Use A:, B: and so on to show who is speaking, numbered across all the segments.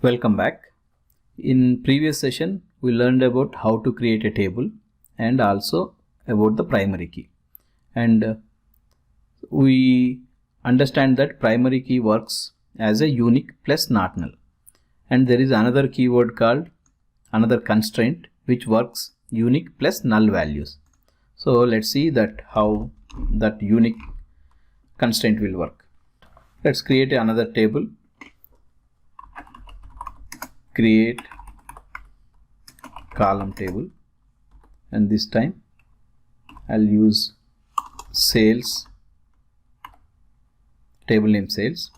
A: Welcome back. In previous session, we learned about how to create a table and also about the primary key. And we understand that primary key works as a unique plus not null. And there is another keyword called another constraint which works unique plus null values. So let's see that how that unique constraint will work. Let's create another table. Create column table, and this time I'll use sales, table name sales,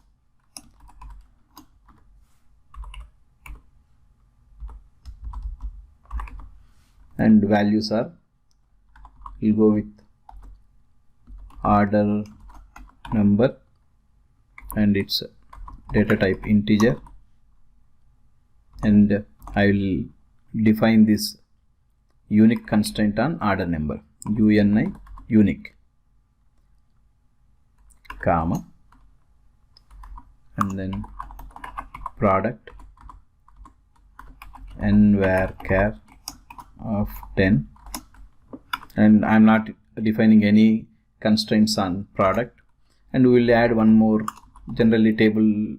A: and values are, we'll go with order number and its data type integer, and I will define this unique constraint on order number, UNI unique, comma, and then product n varchar of 10, and I'm not defining any constraints on product, and we will add one more. Generally table,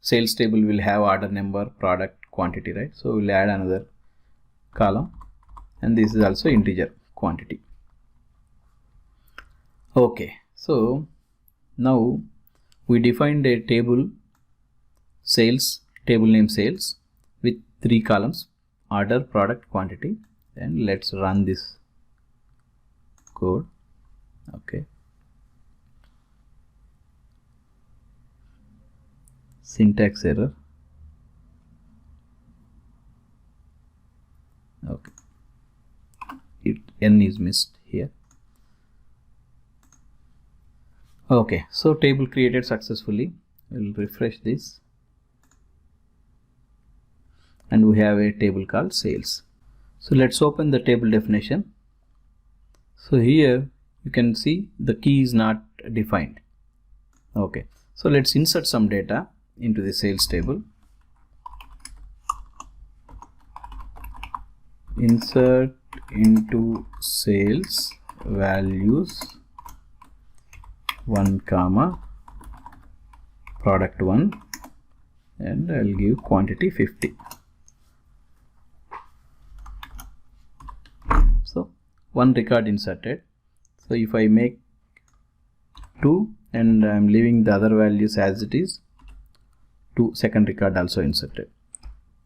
A: sales table will have order number, product, quantity, right? So we'll add another column, and this is also integer quantity. Okay, so now we defined a table sales, table name sales, with 3 columns: order, product, quantity. And let's run this code. Okay, syntax error. Okay, n is missed here. Okay, so table created successfully. We'll refresh this, and we have a table called sales. So let's open the table definition. So here you can see the key is not defined. Okay, so let's insert some data into the sales table. Insert into sales values 1 comma product 1, and I'll give quantity 50. So one record inserted. So if I make 2 and I'm leaving the other values as it is, 2 second record also inserted.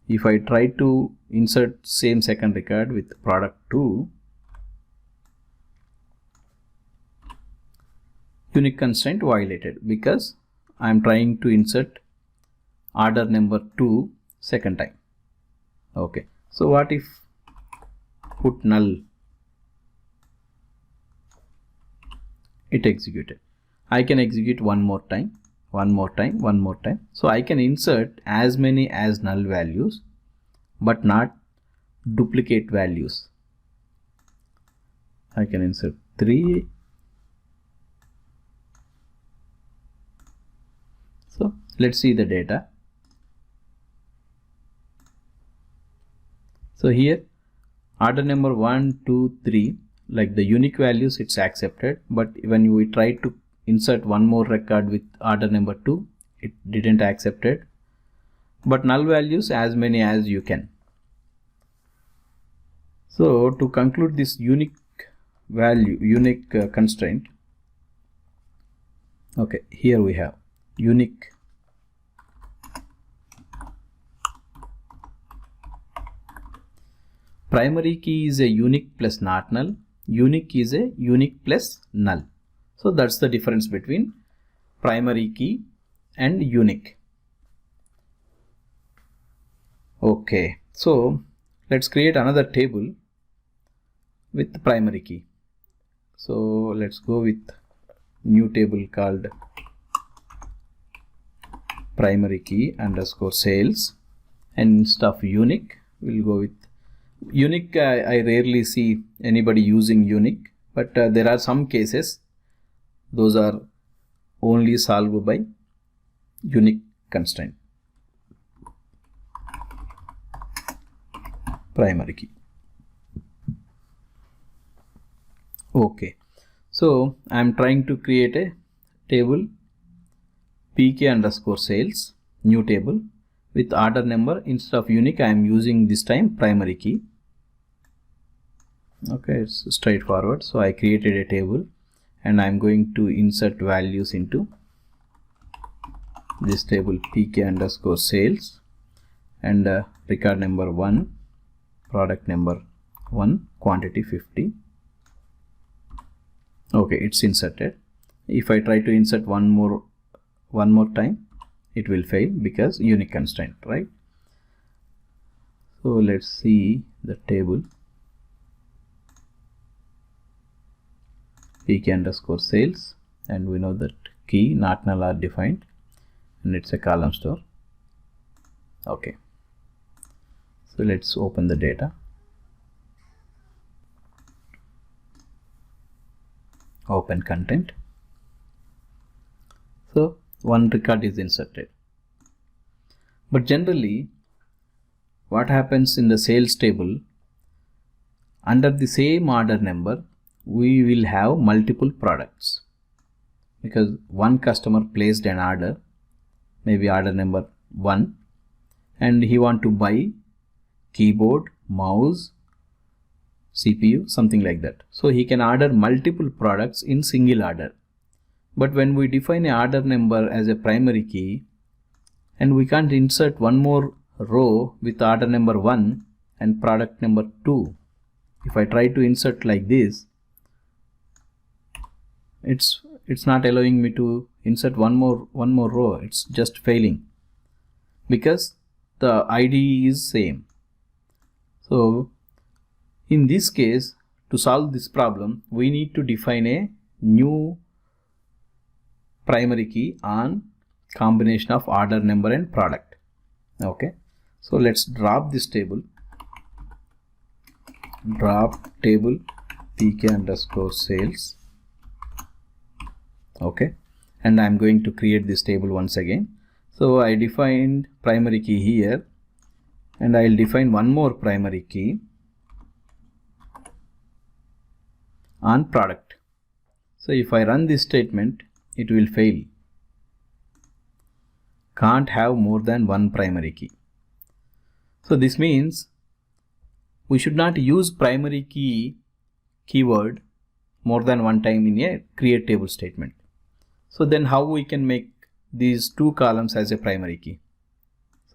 A: If I try to insert same second record with product 2, unique constraint violated, because I am trying to insert order number 2 second time. Okay, so what if put null? It executed. I can execute one more time. So I can insert as many as null values, but not duplicate values. I can insert 3. So let's see the data. So here order number 1, 2, 3, like the unique values, it's accepted, but when we try to insert one more record with order number 2, it didn't accept it. But null values as many as you can. So to conclude this unique constraint, okay, here we have unique primary key is a unique plus not null, unique is a unique plus null. So that's the difference between primary key and unique. Okay, so let's create another table with the primary key. So let's go with new table called primary key underscore sales, and instead of unique we'll go with unique. I rarely see anybody using unique, but there are some cases those are only solved by unique constraint. primary key. Okay, so I am trying to create a table pk underscore sales, new table with order number. Instead of unique, I am using this time primary key. Okay, it's straightforward. So I created a table and I'm going to insert values into this table pk underscore sales, and record number 1, product number 1, quantity 50. Okay, it's inserted. If I try to insert one more time, it will fail because unique constraint, right? So let's see the table pk underscore sales, and we know that key not null are defined and it's a column store. Okay, so let's open the data. Open content. So one record is inserted. But generally what happens in the sales table, under the same order number we will have multiple products, because one customer placed an order, maybe order number 1, and he want to buy keyboard, mouse, CPU, something like that. So he can order multiple products in single order. But when we define an order number as a primary key, and we can't insert one more row with order number 1 and product number 2. If I try to insert like this, it's not allowing me to insert one more row. It's just failing because the ID is same. So in this case, to solve this problem, we need to define a new primary key on combination of order number and product. Okay, so let's drop this table, drop table pk underscore sales. Okay, and I'm going to create this table once again. So I defined primary key here, and I'll define one more primary key on product. So if I run this statement, it will fail. Can't have more than one primary key. So this means we should not use primary key keyword more than one time in a create table statement. So then how we can make these two columns as a primary key?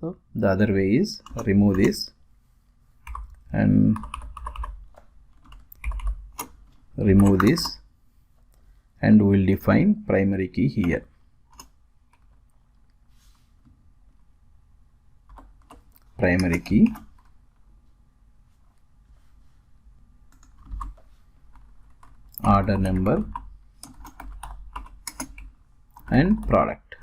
A: So the other way is remove this and remove this, and we will define primary key here. Primary key order number and product.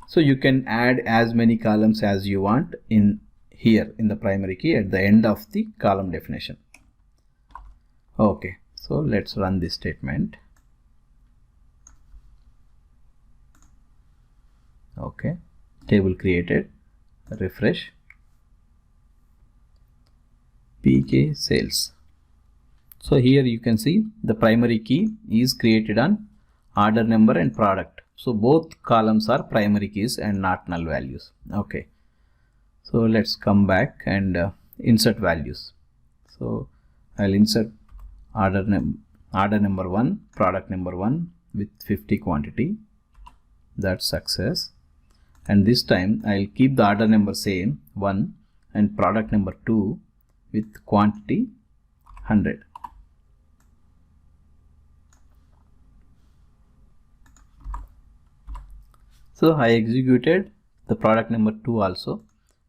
A: So you can add as many columns as you want in here in the primary key at the end of the column definition. Okay, so let's run this statement. Okay, table created, refresh, pk sales. So here you can see the primary key is created on order number and product. So both columns are primary keys and not null values. Okay, so let's come back and insert values. So I'll insert order number 1, product number 1 with 50 quantity. That's success. And this time I'll keep the order number same 1 and product number 2 with quantity 100. So I executed the product number 2 also,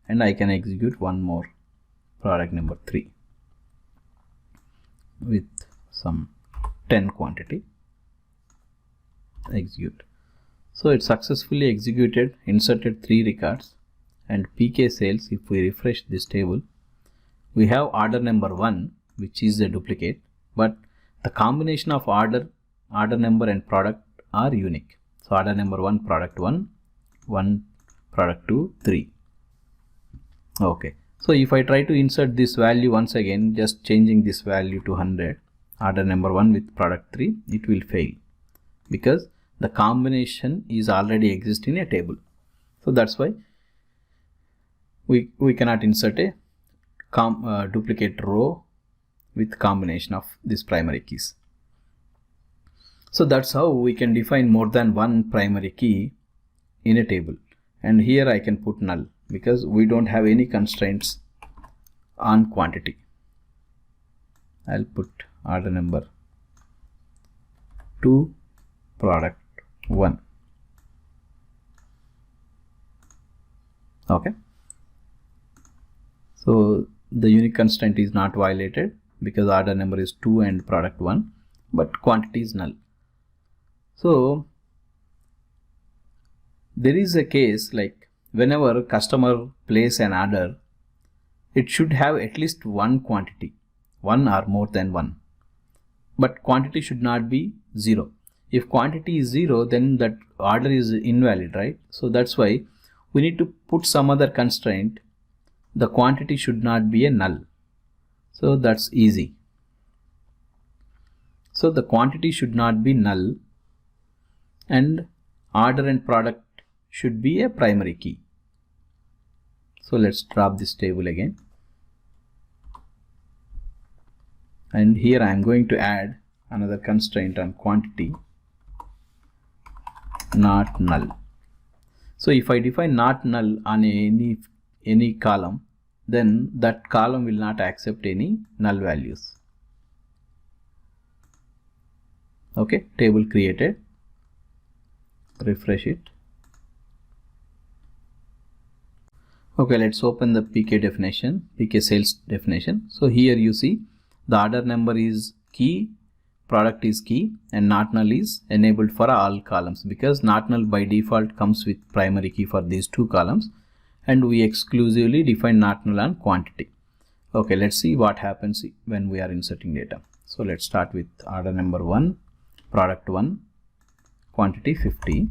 A: and I can execute one more, product number 3 with some 10 quantity. Execute. So it successfully executed, inserted 3 records, and pk sales. If we refresh this table, we have order number 1, which is a duplicate, but the combination of order number and product are unique. So order number 1, product 1, 1, product 2, 3. Okay, So if I try to insert this value once again, just changing this value to 100, order number 1 with product 3, it will fail because the combination is already exist in a table. So that's why we cannot insert a duplicate row with combination of these primary keys. So that's how we can define more than one primary key in a table. And here I can put null because we don't have any constraints on quantity. I'll put order number 2 product 1. Okay. So the unique constraint is not violated because order number is 2 and product 1, but quantity is null. So there is a case like whenever customer place an order, it should have at least one quantity, one or more than one, but quantity should not be 0. If quantity is 0, then that order is invalid, right? So that's why we need to put some other constraint. The quantity should not be a null. So that's easy. So the quantity should not be null and order and product should be a primary key. So let's drop this table again. And here I am going to add another constraint on quantity, not null. So if I define not null on any column, then that column will not accept any null values. Okay, table created. Refresh it. Okay, let's open the PK definition, PK sales definition. So here you see the order number is key, product is key, and not null is enabled for all columns because not null by default comes with primary key for these two columns, and we exclusively define not null on quantity. Okay, let's see what happens when we are inserting data. So let's start with order number 1, product 1, quantity 50.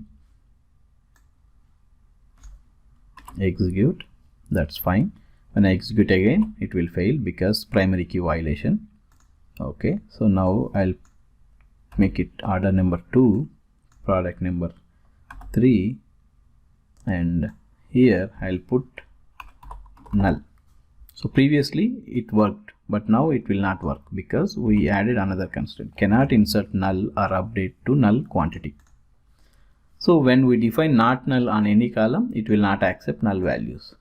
A: Execute. That's fine. When I execute again, it will fail because primary key violation. Okay, so now I'll make it order number 2, product number 3, and here I'll put null. So previously it worked, but now it will not work because we added another constraint. Cannot insert null or update to null quantity. So when we define not null on any column, it will not accept null values,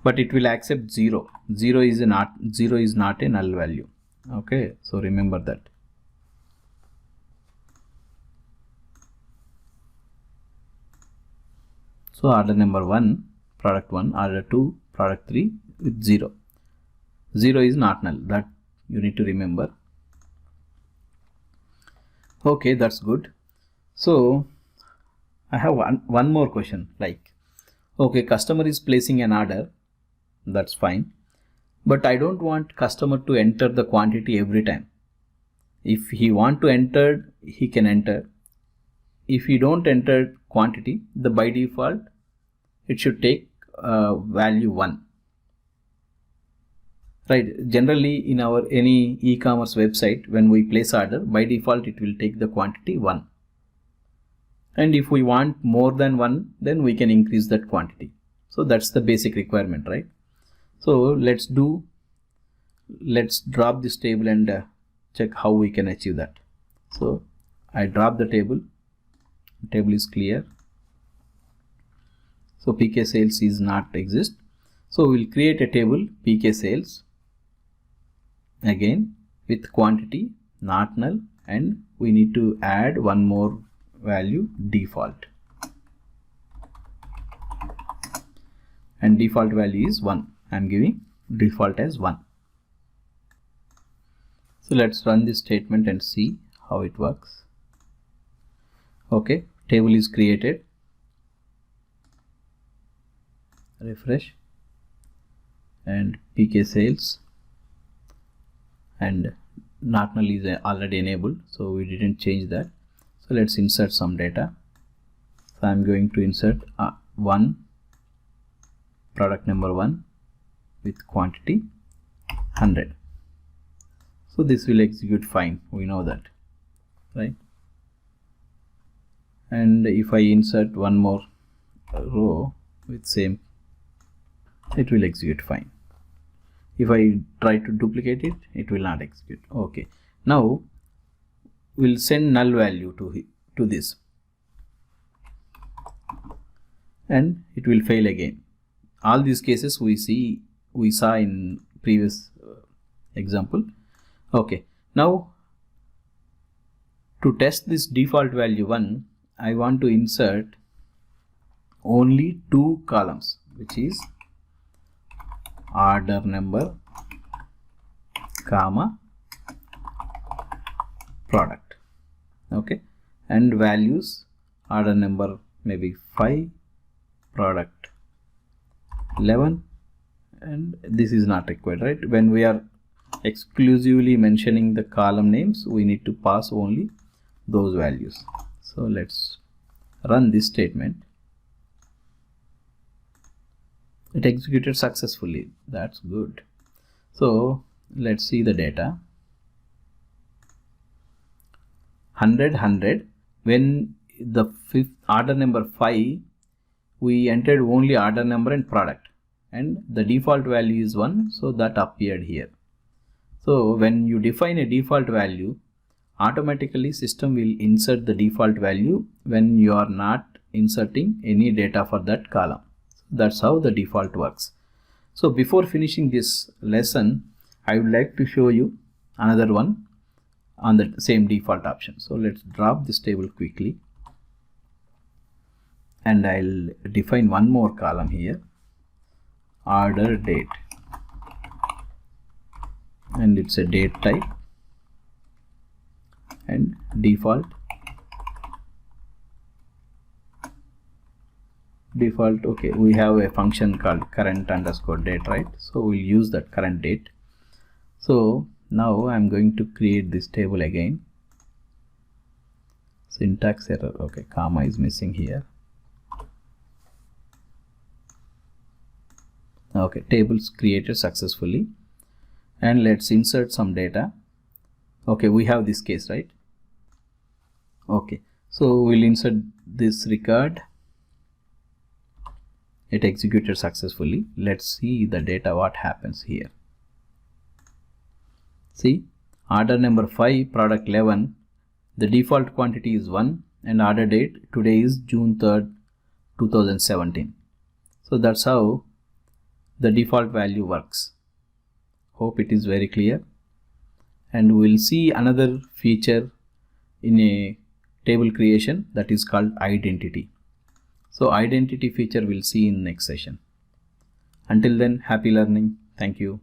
A: but it will accept 0. 0 is not a null value. Okay, so remember that. So order number 1, product 1, order 2, product 3 with 0. 0 is not null, that you need to remember. Okay, that's good. So I have one more question, like, okay, customer is placing an order, that's fine, but I don't want customer to enter the quantity every time. If he want to enter, he can enter. If he don't enter quantity, the by default it should take value 1. Right, generally in our any e-commerce website, when we place order, by default it will take the quantity 1. And if we want more than 1, then we can increase that quantity. So that's the basic requirement, right? So let's drop this table and check how we can achieve that. So I drop the table is clear. So PK sales is not exist. So we'll create a table PK sales again with quantity not null, and we need to add one more value, default, and default value is 1. I'm giving default as 1. So let's run this statement and see how it works. Okay, table is created. Refresh, and PK sales and not null is already enabled, so we didn't change that. So let's insert some data. So I'm going to insert 1, product number 1 with quantity 100. So this will execute fine, we know that, right? And if I insert one more row with same, it will execute fine. If I try to duplicate it, it will not execute. Okay, now we'll send null value to this, and it will fail again. All these cases we saw in previous example. Okay, now to test this default value 1, I want to insert only 2 columns, which is order number comma product. Okay, and values order number maybe 5, product 11, and this is not required, right? When we are exclusively mentioning the column names, we need to pass only those values. So let's run this statement. It executed successfully. That's good. So let's see the data. 100 100. When the fifth order number 5, we entered only order number and product, and the default value is 1, so that appeared here. So when you define a default value, automatically system will insert the default value when you are not inserting any data for that column. That's how the default works. So before finishing this lesson, I would like to show you another one on the same default option. So let's drop this table quickly, and I'll define one more column here, order date, and it's a date type, and default. Okay, we have a function called current underscore date, right? So we'll use that current date. So now I'm going to create this table again. Syntax error. Okay, comma is missing here. Okay, tables created successfully, and let's insert some data. Okay, we have this case, right? Okay, so we'll insert this record. It executed successfully. Let's see the data, what happens here. See, order number 5, product 11, the default quantity is 1, and order date today is June 3rd, 2017. So that's how the default value works. Hope it is very clear. And we'll see another feature in a table creation, that is called identity. So identity feature we'll see in next session. Until then, happy learning. Thank you.